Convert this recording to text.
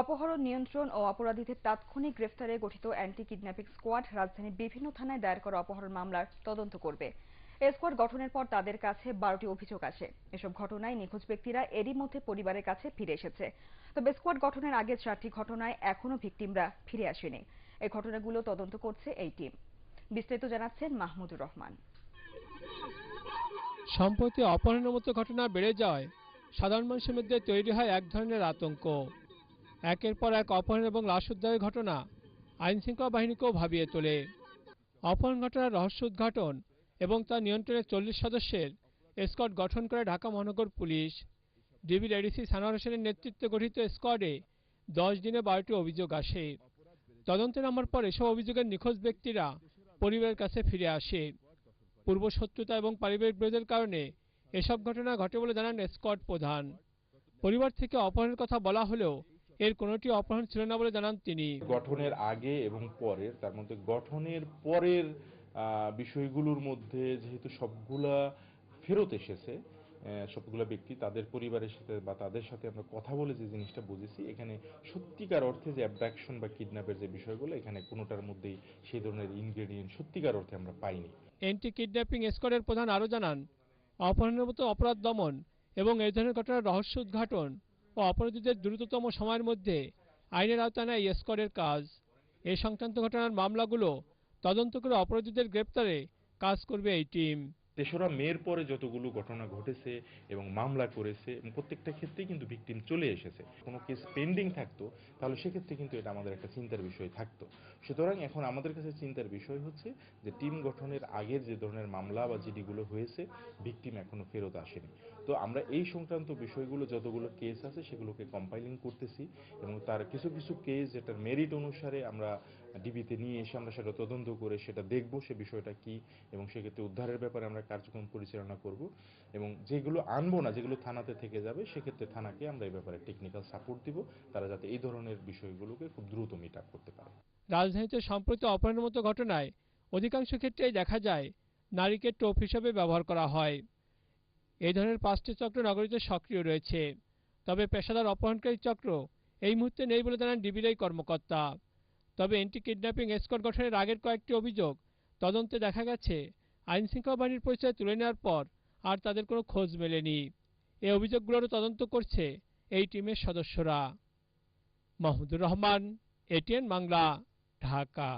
অপহরণ নিয়ন্ত্রণ ও অপরাধীদের তাৎক্ষণিক গ্রেফতারে গঠিত অ্যান্টি কিডন্যাপিং স্কোয়াড রাজধানীর বিভিন্ন থানায় দায়ের করা অপহরণ মামলার তদন্ত করবে। এই স্কোয়াড গঠনের পর তাদের কাছে 12টি অভিযোগ আসে। এসব ঘটনায় নিখোঁজ ব্যক্তিরা এরই মধ্যে পরিবারের কাছে ফিরে এসেছে। তবে স্কোয়াড গঠনের আগে 4টি ঘটনায় এখনো ভিকটিমরা ফিরে আসেনি। এই ঘটনাগুলো তদন্ত করছে এই টিম। বিস্তারিত জানাচ্ছেন মাহমুদুর রহমান। সম্প্রতি অপহরণের মতো ঘটনা বেড়ে যাওয়ায় সাধারণ মানুষের মধ্যে তৈরি হয় এক ধরনের আতঙ্ক। একের পর এক অপহরণ এবং লাশ উদ্ধারের ঘটনা আইনশৃঙ্খলা বাহিনীকেও ভাবিয়ে তোলে। অপহরণ ঘটনার রহস্য উদ্ঘাটন এবং তার নিয়ন্ত্রণে 40 সদস্যের স্কোয়াড গঠন করে ঢাকা মহানগর পুলিশ। ডিবির এডিসি সানোয়ার হোসেনের নেতৃত্বে গঠিত স্কোয়াডে 10 দিনে 12টি অভিযোগ আসে। তদন্তে নামার পর এসব অভিযোগের নিখোঁজ ব্যক্তিরা পরিবারের কাছে ফিরে আসে। পূর্ব শত্রুতা এবং পারিবারিক বিরোধের কারণে এসব ঘটনা ঘটে বলে জানান স্কোয়াড প্রধান। পরিবার থেকে অপহরণের কথা বলা হলেও এর কোনোটি অপহরণ ছিল না বলে জানান তিনি। গঠনের আগে এবং পরের, তার মধ্যে গঠনের পরের বিষয়গুলোর মধ্যে যেহেতু সবগুলা ফেরত এসেছে, সবগুলা ব্যক্তি তাদের পরিবারের সাথে বা তাদের সাথে আমরা কথা বলে যে জিনিসটা বুঝেছি, এখানে সত্যিকার অর্থে যে অ্যাবডাকশন বা কিডন্যাপের যে বিষয়গুলো, এখানে কোনোটার মধ্যেই সেই ধরনের ইনগ্রেডিয়েন্ট সত্যিকার অর্থে আমরা পাইনি। অ্যান্টি কিডন্যাপিং স্কোয়াডের প্রধান আরও জানান, অপহরণের মতো অপরাধ দমন এবং এই ধরনের ঘটনার রহস্য উদ্ঘাটন ও অপরাধীদের দ্রুততম সময়ের মধ্যে আইনের আওতায় আনা এই স্কোয়াডের কাজ। এই সংক্রান্ত ঘটনার মামলাগুলো তদন্ত করে অপরাধীদের গ্রেপ্তারে কাজ করবে এই টিম। 3রা মের পরে যতগুলো ঘটনা ঘটেছে এবং মামলা করেছে, প্রত্যেকটা ক্ষেত্রেই কিন্তু ভিকটিম চলে এসেছে। কোনো কেস পেন্ডিং থাকতো তাহলে সেক্ষেত্রে কিন্তু এটা আমাদের একটা চিন্তার বিষয় থাকতো। সুতরাং এখন আমাদের কাছে চিন্তার বিষয় হচ্ছে যে টিম গঠনের আগের যে ধরনের মামলা বা জিডিগুলো হয়েছে, ভিকটিম এখনো ফেরত আসেনি। তো আমরা এই সংক্রান্ত বিষয়গুলো, যতগুলো কেস আছে সেগুলোকে কম্পাইলিং করতেছি এবং তার কিছু কিছু কেস যেটার মেরিট অনুসারে আমরা ডিবিতে নিয়ে এসে আমরা সেটা তদন্ত করে সেটা দেখব সে বিষয়টা কি, এবং সেক্ষেত্রে উদ্ধারের ব্যাপারে আমরা কার্যক্রম পরিচালনা করব। এবং যেগুলো আনবো না, যেগুলো থানাতে থেকে যাবে, সেক্ষেত্রে থানাকে আমরা এই ব্যাপারে টেকনিক্যাল সাপোর্ট দিব, তারা যাতে এই ধরনের বিষয়গুলোকে খুব দ্রুত মিট আপ করতে পারে। রাজধানীতে সম্প্রতি অপহরণের মতো ঘটনায় অধিকাংশ ক্ষেত্রেই দেখা যায় নারীকে টোপ হিসেবে ব্যবহার করা হয়। এই ধরনের 5টি চক্র নগরীতে সক্রিয় রয়েছে। তবে পেশাদার অপহরণকারী চক্র এই মুহূর্তে নেই বলে জানান ডিবির এই কর্মকর্তা। তবে অ্যান্টি কিডন্যাপিং স্কোয়াড গঠনের আগের কয়েকটি অভিযোগ তদন্তে দেখা গেছে আইনশৃঙ্খলা বাহিনীর পরিচয় তুলে নেওয়ার পর আর তাদের কোনো খোঁজ মেলেনি। এই অভিযোগগুলোরও তদন্ত করছে এই টিমের সদস্যরা। মাহমুদুর রহমান, এটিএন বাংলা, ঢাকা।